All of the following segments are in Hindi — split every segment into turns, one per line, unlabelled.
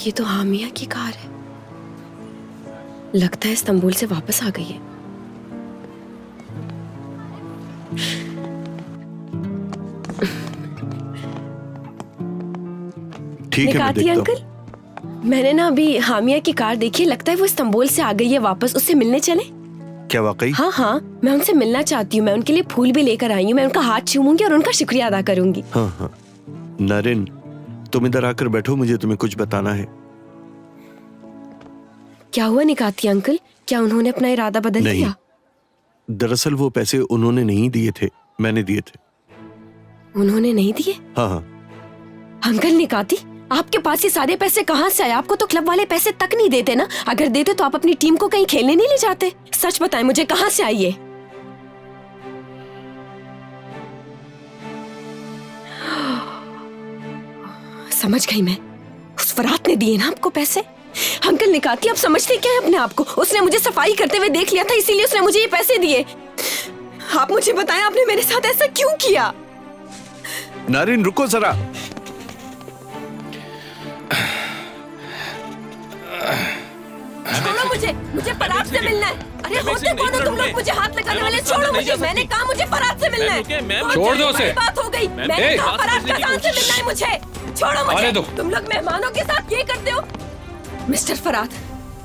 ये तो हामिया की कार है। लगता है इस्तांबुल से वापस आ गई है।
ठीक है, मैं देखता हूं।
अंकल, मैंने ना अभी हामिया की कार देखी है। लगता है वो इस्तांबुल से आ गई है वापस। उससे मिलने चले?
क्या वाकई?
हाँ हाँ, मैं उनसे मिलना चाहती हूँ। मैं उनके लिए फूल भी लेकर आई हूँ। मैं उनका हाथ चूमूंगी और उनका शुक्रिया अदा करूंगी।
हाँ हाँ, नरेन तुम इधर आकर बैठो, मुझे तुम्हें कुछ बताना है।
क्या हुआ निकाती अंकल? क्या उन्होंने अपना इरादा बदल
नहीं,
लिया?
दरअसल वो पैसे उन्होंने नहीं दिए थे, मैंने दिए थे।
उन्होंने नहीं दिए?
हाँ हाँ।
अंकल निकाती, आपके पास ये सारे पैसे कहाँ से आए? आपको तो क्लब वाले पैसे तक नहीं देते ना। अगर देते तो आप अपनी टीम को कहीं खेलने नहीं ले जाते। सच बताएं मुझे, कहाँ से आई ये? समझ गई मैं, उस फरात ने दिए ना आपको पैसे। अंकल निकाती, आप समझते क्या है अपने आप को? उसने मुझे सफाई करते हुए देख लिया था, इसीलिए उसने मुझे ये पैसे दिए। आप मुझे बताएं, आपने मेरे साथ ऐसा क्यों किया?
नारिन रुको जरा।
छोड़ो मुझे फरात से मिलना है। अरे होते कौन हो तुम लोग मुझे हाथ लगाने वाले? छोड़ो मुझे, मैंने कहा मुझे फरात से मिलना है।
छोड़ दो उसे।
बात हो गई, मैंने कहा फरात कसान से मिलना है मुझे। छोड़ो मुझे, तुम लोग मेहमानों के साथ ये करते हो। मिस्टर फरात,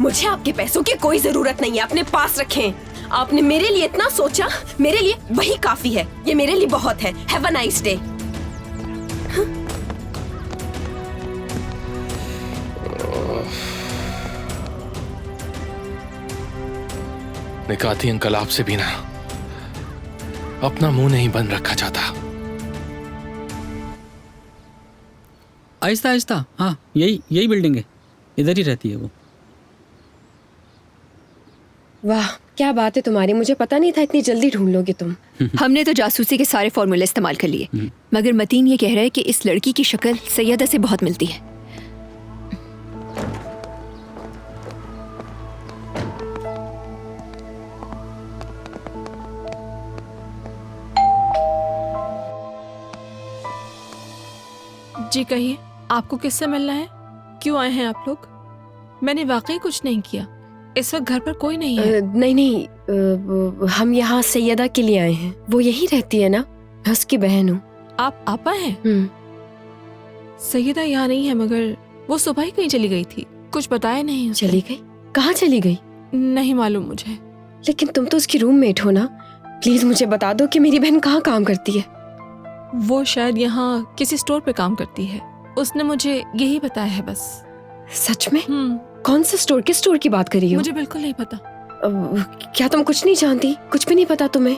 मुझे आपके पैसों की कोई जरूरत नहीं है, अपने पास रखें। आपने मेरे लिए इतना सोचा, मेरे लिए वही काफी है। ये मेरे लिए बहुत है। Have a nice day.
निकाती अंकल, आपसे भी ना अपना मुंह नहीं बंद रखा जाता।
आहिस्ता आहिस्ता। हाँ, यही बिल्डिंग है, इधर ही रहती है वो।
वाह, क्या बात है तुम्हारी। मुझे पता नहीं था इतनी जल्दी ढूंढ लोगे तुम।
हमने तो जासूसी के सारे फॉर्मूले इस्तेमाल कर लिए, मगर मतीन ये कह रहा है कि इस लड़की की शक्ल सैयदा से बहुत मिलती है।
जी कहिए, आपको किससे मिलना है? क्यों आए हैं आप लोग? मैंने वाकई कुछ नहीं किया। इस वक्त घर पर कोई नहीं है।
नहीं, हम यहाँ सैयदा के लिए आए हैं। वो यही रहती है ना, मैं उसकी बहन हूँ।
आप आपा हैं? सैयदा यहाँ नहीं है, मगर वो सुबह ही कहीं चली गई थी। कुछ बताया नहीं उसने।
चली गई? कहाँ चली गई?
नहीं मालूम मुझे।
लेकिन तुम तो उसकी रूममेट हो ना, प्लीज मुझे बता दो कि मेरी बहन कहाँ काम करती है।
वो शायद यहाँ किसी स्टोर पे काम करती है। उसने मुझे यही बताया है बस।
सच में? कौन से स्टोर? किस स्टोर की बात कर रही हो?
मुझे बिल्कुल नहीं पता।
क्या तुम कुछ नहीं जानती? कुछ भी नहीं पता तुम्हें?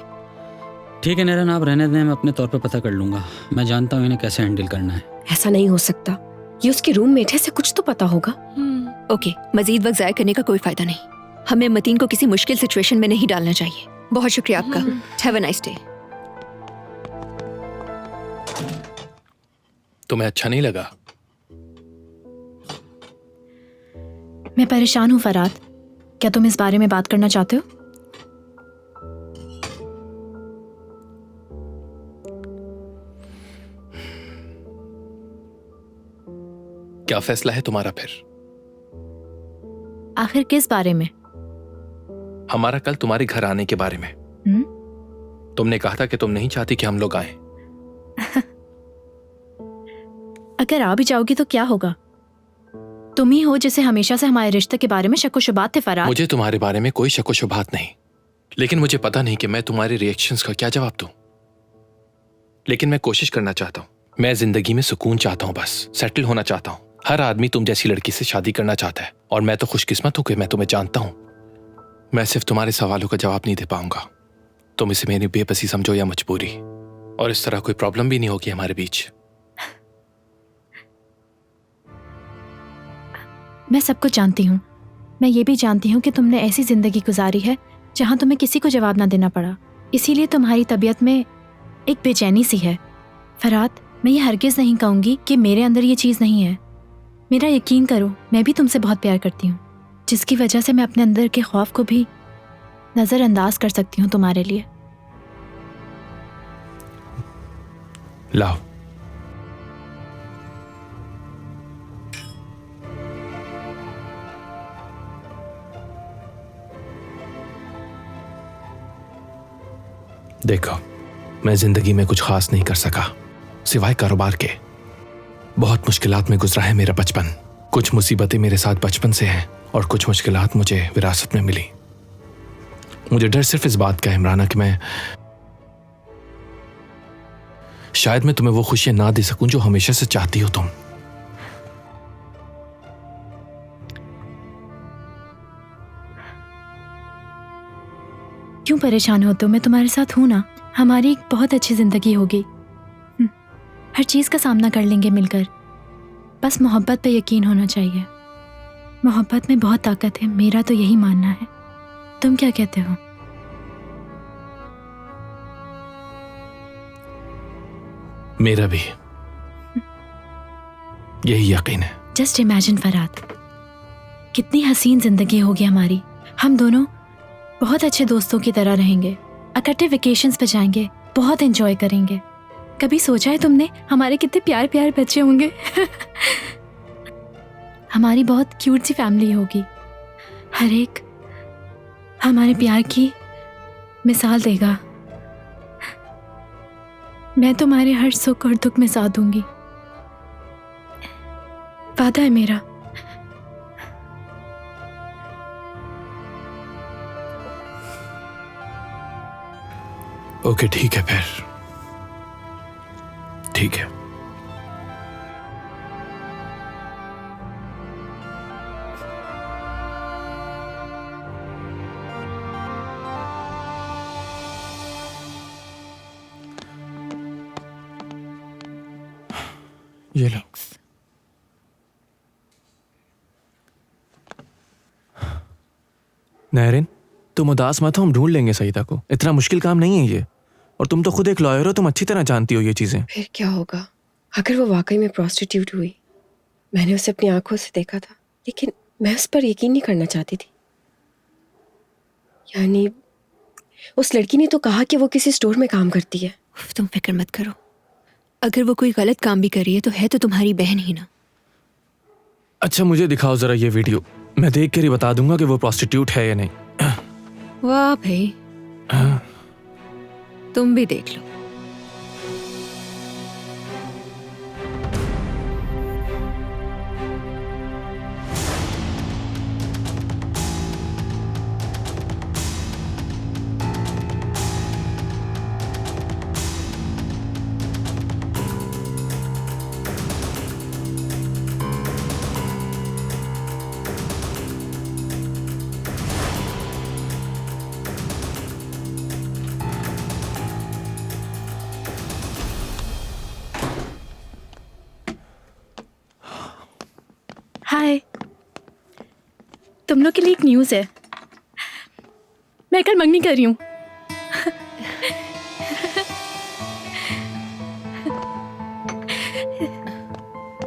ठीक है नैरन, आप रहने दें, मैं अपने तौर पे पता कर लूंगा। मैं जानता हूँ इन्हें कैसे हैंडल करना है।
ऐसा नहीं हो सकता, ये उसकी रूममेट है, इसे कुछ तो पता होगा।
ओके, मजीद वक्त जाया करने का कोई फायदा नहीं। हमें मतीन को किसी मुश्किल सिचुएशन में नहीं डालना चाहिए। बहुत शुक्रिया आपका। Have a nice day.
तुम्हें अच्छा नहीं लगा?
मैं परेशान हूँ फराद, क्या तुम इस बारे में बात करना चाहते हो?
क्या फैसला है तुम्हारा फिर?
आखिर किस बारे में?
हमारा कल तुम्हारे घर आने के बारे में। तुमने कहा था कि तुम नहीं चाहती कि हम लोग आए।
अगर आ भी जाओगी तो क्या होगा? तुम ही हो जिसे हमेशा से हमारे रिश्ते के बारे में शक व शुबात थे फराद।
मुझे तुम्हारे बारे में कोई शक व शुबात नहीं, लेकिन मुझे पता नहीं कि मैं तुम्हारे रिएक्शंस का क्या जवाब दूं। लेकिन मैं कोशिश करना चाहता हूं। मैं जिंदगी में सुकून चाहता हूं, बस सेटल होना चाहता हूं। हर आदमी तुम जैसी लड़की से शादी करना चाहता है, और मैं तो खुशकिस्मत हूं कि मैं तुम्हें जानता हूं। मैं सिर्फ तुम्हारे सवालों का जवाब नहीं दे पाऊंगा। तुम इसे मेरी बेबसी समझो या मजबूरी, और इस तरह कोई प्रॉब्लम भी नहीं होगी हमारे बीच।
मैं सब कुछ जानती हूँ। मैं ये भी जानती हूँ कि तुमने ऐसी जिंदगी गुजारी है जहाँ तुम्हें किसी को जवाब ना देना पड़ा, इसीलिए तुम्हारी तबीयत में एक बेचैनी सी है। फराद, मैं ये हरगिज़ नहीं कहूँगी कि मेरे अंदर ये चीज़ नहीं है। मेरा यकीन करो, मैं भी तुमसे बहुत प्यार करती हूँ, जिसकी वजह से मैं अपने अंदर के खौफ को भी नज़रअंदाज कर सकती हूँ तुम्हारे लिए।
लाओ। देखो, मैं जिंदगी में कुछ खास नहीं कर सका सिवाय कारोबार के। बहुत मुश्किलात में गुजरा है मेरा बचपन। कुछ मुसीबतें मेरे साथ बचपन से हैं और कुछ मुश्किलात मुझे विरासत में मिली। मुझे डर सिर्फ इस बात का है इमराना कि शायद मैं तुम्हें वो खुशियां ना दे सकूं जो हमेशा से चाहती हो तुम।
क्यों परेशान होते हो? मैं तुम्हारे साथ हूं ना। हमारी एक बहुत अच्छी जिंदगी होगी। हर चीज का सामना कर लेंगे मिलकर। बस मोहब्बत पे यकीन होना चाहिए। मोहब्बत में बहुत ताकत है, मेरा तो यही मानना है। तुम क्या कहते हो?
मेरा भी यही यकीन है।
जस्ट इमेजिन फरहाद, कितनी हसीन जिंदगी होगी हमारी। हम दोनों बहुत अच्छे दोस्तों की तरह रहेंगे, इकट्ठे वेकेशंस पे जाएंगे, बहुत एंजॉय करेंगे। कभी सोचा है तुमने हमारे कितने प्यारे प्यारे बच्चे होंगे? हमारी बहुत क्यूट सी फैमिली होगी। हर एक हमारे प्यार की मिसाल देगा। मैं तुम्हारे हर सुख और दुख में साथ दूंगी, वादा है मेरा।
ओके, ठीक है फिर, ठीक है। ये लो।
नहरिन, तुम उदास मत हो, हम ढूंढ लेंगे सईदा को। इतना मुश्किल काम नहीं है ये। और तुम तो खुद एक लॉयर हो, तुम अच्छी तरह जानती हो ये चीजें।
फिर क्या होगा अगर वो वाकई में प्रोस्टिट्यूट हुई? मैंने उसे अपनी आंखों से देखा था, लेकिन मैं उस पर यकीन नहीं करना चाहती थी। यानी उस लड़की ने तो कहा कि वो किसी स्टोर में काम करती है।
तुम फिक्र मत करो, अगर वो कोई गलत काम भी कर रही है तो है तो तुम्हारी बहन ही ना।
अच्छा, मुझे दिखाओ जरा ये वीडियो, मैं देख कर ही बता दूंगा कि वो प्रोस्टिट्यूट है या नहीं।
वाह भाई, तुम भी देख लो।
हाय, तुम लोग के लिए एक न्यूज़ है। मैं कल मंगनी कर रही हूँ।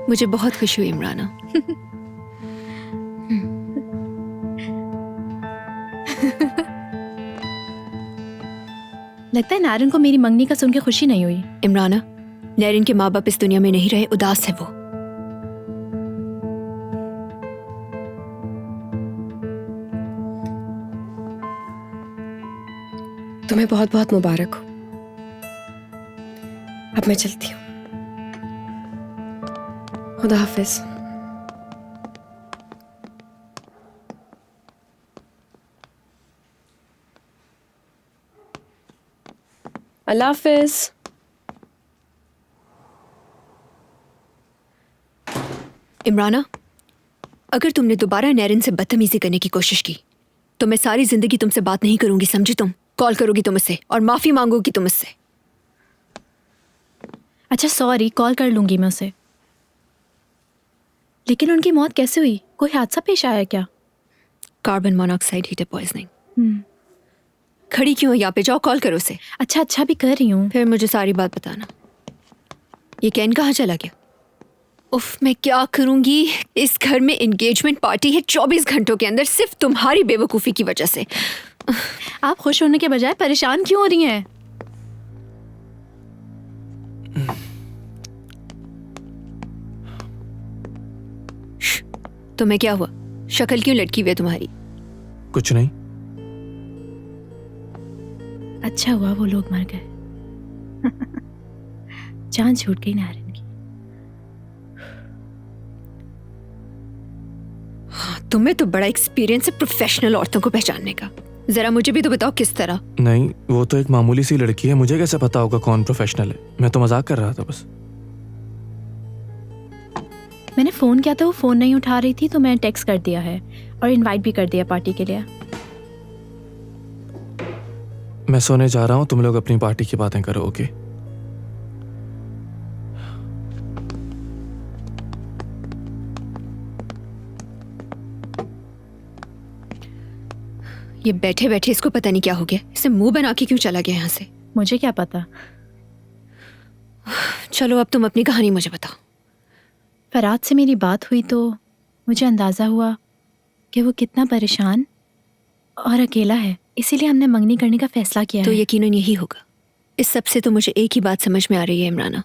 मुझे बहुत खुशी हुई इमराना।
लगता है नारन को मेरी मंगनी का सुन के खुशी नहीं हुई।
इमराना, नैरिन के माँ बाप इस दुनिया में नहीं रहे, उदास है वो।
तुम्हें बहुत बहुत मुबारक हो। अब मैं चलती हूँ, खुदा हाफिज। अल्लाह हाफिज।
इमराना, अगर तुमने दोबारा नैरिन से बदतमीजी करने की कोशिश की तो मैं सारी जिंदगी तुमसे बात नहीं करूंगी, समझी? तुम कॉल करोगी तुम मुझसे और माफी मांगोगी तुम मुझसे।
अच्छा सॉरी, कॉल कर लूंगी मैं उसे। लेकिन उनकी मौत कैसे हुई? कोई हादसा पेश आया क्या?
Carbon monoxide heater poisoning. खड़ी क्यों हो यहाँ पे? जाओ कॉल करो उसे।
अच्छा भी कर रही हूँ।
फिर मुझे सारी बात बताना। ये कैन कहाँ चला गया? उफ, मैं क्या करूंगी? इस घर में एंगेजमेंट पार्टी है 24 घंटों के अंदर, सिर्फ तुम्हारी बेवकूफी की वजह से।
आप खुश होने के बजाय परेशान क्यों हो रही हैं?
तुम्हें क्या हुआ? शक्ल क्यों लटकी हुई है तुम्हारी?
कुछ नहीं।
अच्छा हुआ वो लोग मर गए। जान छूट गई नारिन की।
तुम्हें तो बड़ा एक्सपीरियंस है प्रोफेशनल औरतों को पहचानने का। जरा मुझे भी तो बताओ किस तरह।
नहीं, वो तो एक मामूली सी लड़की है, मुझे कैसे पता होगा कौन प्रोफेशनल है। मैं तो मजाक कर रहा था बस।
मैंने फ़ोन किया था, वो फ़ोन नहीं उठा रही थी, तो मैंने टेक्स्ट कर दिया है और इनवाइट भी कर दिया पार्टी के लिए।
मैं सोने जा रहा हूँ, तुम लोग अपनी पार्टी की बातें करो। ओके?
ये बैठे बैठे इसको पता नहीं क्या हो गया, इसे मुंह बना के क्यों चला गया यहाँ से।
मुझे क्या पता।
चलो अब तुम अपनी कहानी मुझे बताओ।
फराद से मेरी बात हुई तो मुझे अंदाज़ा हुआ कि वो कितना परेशान और अकेला है, इसीलिए हमने मंगनी करने का फैसला किया
तो
है।
यकीनन यही होगा। इस सब से तो मुझे एक ही बात समझ में आ रही है इमराना,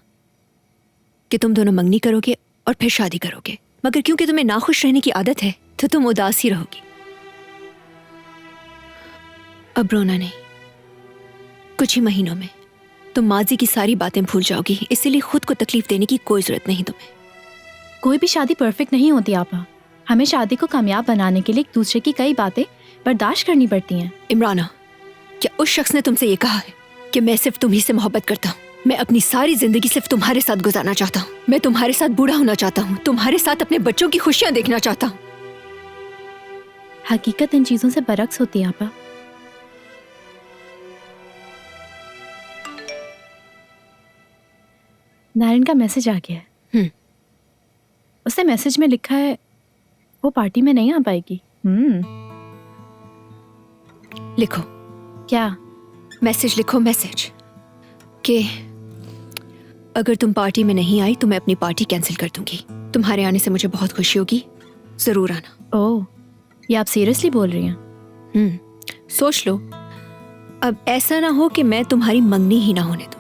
कि तुम दोनों मंगनी करोगे और फिर शादी करोगे, मगर क्योंकि तुम्हें नाखुश रहने की आदत है तो तुम उदास ही रहोगी। अब रोना नहीं, कुछ ही महीनों में तुम माजी की सारी बातें भूल जाओगी, इसीलिए खुद को तकलीफ देने की कोई जरूरत नहीं तुम्हें।
कोई भी शादी परफेक्ट नहीं होती आपा। हमें शादी को कामयाब बनाने के लिए एक दूसरे की कई बातें बर्दाश्त करनी पड़ती हैं।
इमराना, क्या उस शख्स ने तुमसे ये कहा है कि मैं सिर्फ तुम्ही से मोहब्बत करता हूँ? मैं अपनी सारी जिंदगी सिर्फ तुम्हारे साथ गुजारना चाहता हूँ। मैं तुम्हारे साथ बूढ़ा होना चाहता हूँ, तुम्हारे साथ अपने बच्चों की खुशियां देखना चाहता हूँ।
हकीकत इन चीजों से बरक्स होती है आपा। नारायण का मैसेज आ गया है। उसने मैसेज में लिखा है वो पार्टी में नहीं आ पाएगी।
लिखो।
क्या?
मैसेज लिखो, मैसेज कि अगर तुम पार्टी में नहीं आई तो मैं अपनी पार्टी कैंसिल कर दूंगी। तुम्हारे आने से मुझे बहुत खुशी होगी, जरूर आना।
ओह, ये आप सीरियसली बोल रही हैं?
सोच लो, अब ऐसा ना हो कि मैं तुम्हारी मंगनी ही ना होने दूं।